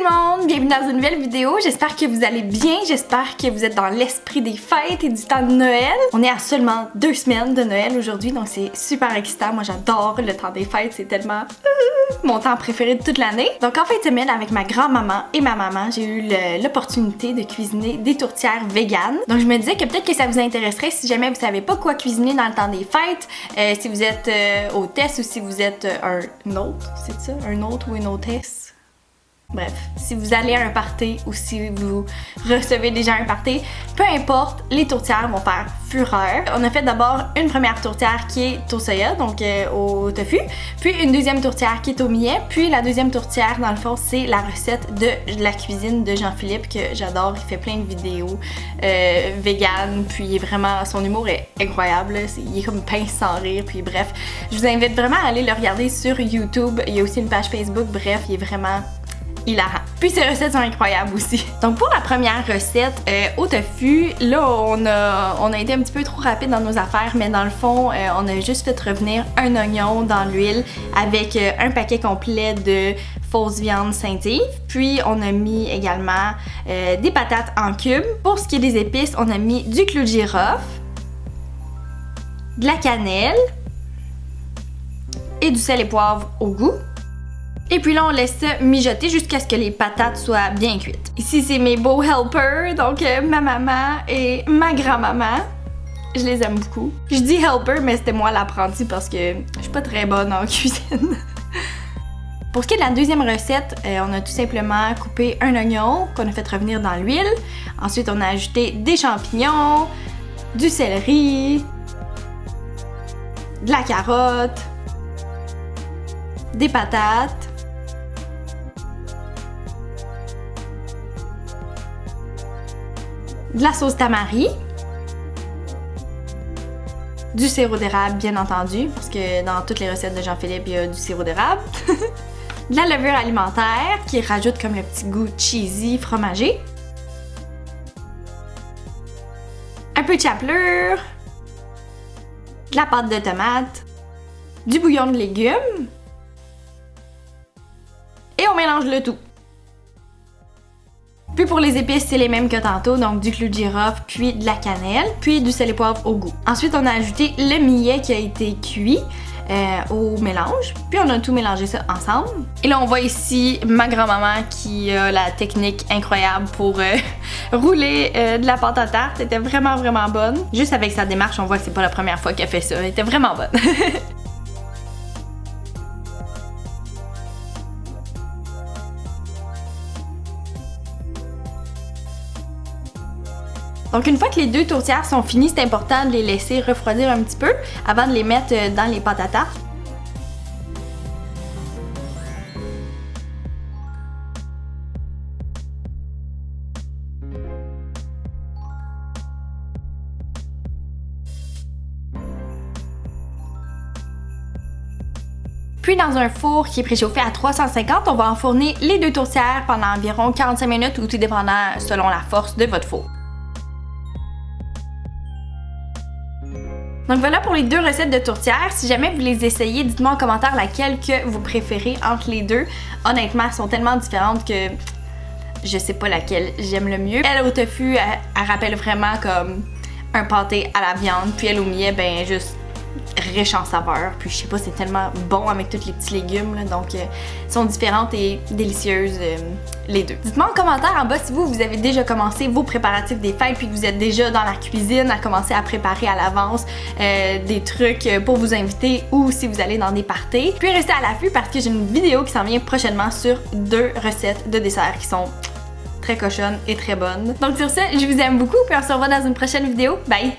tout le monde, bienvenue dans une nouvelle vidéo. J'espère que vous allez bien, j'espère que vous êtes dans l'esprit des fêtes et du temps de Noël. On est à seulement 2 semaines de Noël aujourd'hui, donc c'est super excitant. Moi j'adore le temps des fêtes, c'est tellement mon temps préféré de toute l'année. Donc en fin de semaine, avec ma grand-maman et ma maman, j'ai eu l'opportunité de cuisiner des tourtières véganes. Donc je me disais que peut-être que ça vous intéresserait si jamais vous savez pas quoi cuisiner dans le temps des fêtes, si vous êtes hôtesse ou si vous êtes un hôte, c'est ça? Un hôte ou une hôtesse? Bref, si vous allez à un party ou si vous recevez déjà un party, peu importe, les tourtières vont faire fureur. On a fait d'abord une première tourtière qui est au soya, donc au tofu, puis une deuxième tourtière qui est au millet, puis la deuxième tourtière, dans le fond, c'est la recette de la cuisine de Jean-Philippe que j'adore. Il fait plein de vidéos vegan, puis vraiment, son humour est incroyable. Il est comme pince sans rire, puis bref. Je vous invite vraiment à aller le regarder sur YouTube. Il y a aussi une page Facebook, bref, il est vraiment hilarant. Puis ces recettes sont incroyables aussi. Donc pour la première recette au tofu, là on a été un petit peu trop rapide dans nos affaires, mais dans le fond on a juste fait revenir un oignon dans l'huile avec un paquet complet de fausse viande Saint-Yves. Puis on a mis également des patates en cubes. Pour ce qui est des épices, on a mis du clou de girofle, de la cannelle et du sel et poivre au goût. Et puis là, on laisse ça mijoter jusqu'à ce que les patates soient bien cuites. Ici, c'est mes beaux helpers, donc ma maman et ma grand-maman. Je les aime beaucoup. Je dis helper, mais c'était moi l'apprenti parce que je suis pas très bonne en cuisine. Pour ce qui est de la deuxième recette, on a tout simplement coupé un oignon qu'on a fait revenir dans l'huile. Ensuite, on a ajouté des champignons, du céleri, de la carotte, des patates, de la sauce tamari, du sirop d'érable bien entendu, parce que dans toutes les recettes de Jean-Philippe, il y a du sirop d'érable, de la levure alimentaire qui rajoute comme le petit goût cheesy fromagé, un peu de chapelure, de la pâte de tomate, du bouillon de légumes, et on mélange le tout. Puis pour les épices, c'est les mêmes que tantôt, donc du clou de girofle, puis de la cannelle, puis du sel et poivre au goût. Ensuite, on a ajouté le millet qui a été cuit au mélange, puis on a tout mélangé ça ensemble. Et là, on voit ici ma grand-maman qui a la technique incroyable pour rouler de la pâte à tarte. Elle était vraiment, vraiment bonne. Juste avec sa démarche, on voit que c'est pas la première fois qu'elle fait ça. Elle était vraiment bonne. Donc une fois que les deux tourtières sont finies, c'est important de les laisser refroidir un petit peu avant de les mettre dans les pâtes à tarte. Puis dans un four qui est préchauffé à 350, on va enfourner les deux tourtières pendant environ 45 minutes ou tout dépendant selon la force de votre four. Donc voilà pour les deux recettes de tourtières. Si jamais vous les essayez, dites-moi en commentaire laquelle que vous préférez entre les deux. Honnêtement, elles sont tellement différentes que je sais pas laquelle j'aime le mieux. Elle au tofu, elle rappelle vraiment comme un pâté à la viande, puis elle au millet, ben juste riche en saveur. Puis je sais pas, c'est tellement bon avec tous les petits légumes, là, donc sont différentes et délicieuses les deux. Dites-moi en commentaire en bas si vous avez déjà commencé vos préparatifs des fêtes puis que vous êtes déjà dans la cuisine à commencer à préparer à l'avance des trucs pour vous inviter ou si vous allez dans des parties. Puis restez à l'affût parce que j'ai une vidéo qui s'en vient prochainement sur 2 recettes de desserts qui sont très cochonnes et très bonnes. Donc sur ce, je vous aime beaucoup puis on se revoit dans une prochaine vidéo. Bye!